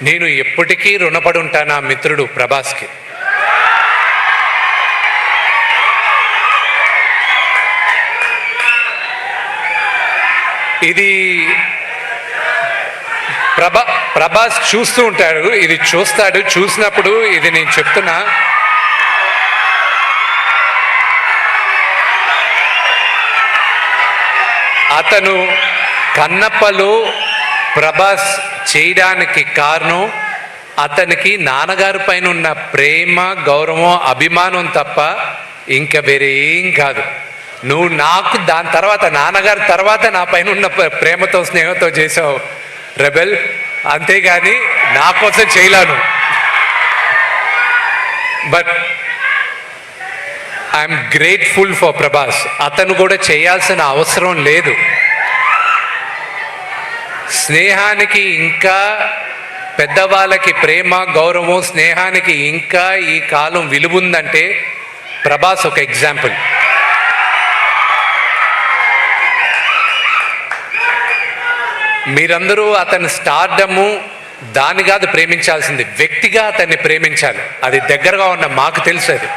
నేను ఎప్పటికీ రుణపడి ఉంటాను ఆ మిత్రుడు ప్రభాస్కి. ఇది ప్రభాస్ చూస్తూ ఉంటాడు, ఇది చూస్తాడు. చూసినప్పుడు ఇది నేను చెప్తున్నా, అతను కన్నప్పలో ప్రభాస్ చేయడానికి కారణం అతనికి నాన్నగారి పైన ఉన్న ప్రేమ, గౌరవం, అభిమానం తప్ప ఇంకా వేరే ఏం కాదు. నువ్వు నాకు దాని తర్వాత నాన్నగారి తర్వాత నా పైన ఉన్న ప్రేమతో, స్నేహంతో చేసావు రెబెల్, అంతేగాని నా కోసం చేయలేను. But I'm grateful for Prabhas. అతను కూడా చేయాల్సిన అవసరం లేదు. స్నేహానికి ఇంకా పెద్దవాళ్ళకి ప్రేమ, గౌరవం, స్నేహానికి ఇంకా ఈ కాలం విలువుందంటే ప్రభాస్ ఒక ఎగ్జాంపుల్. మీరందరూ అతని స్టార్డము దాని కాదు ప్రేమించాల్సింది, వ్యక్తిగా అతన్ని ప్రేమించాలి. అది దగ్గరగా ఉన్న మాకు తెలుసు. అది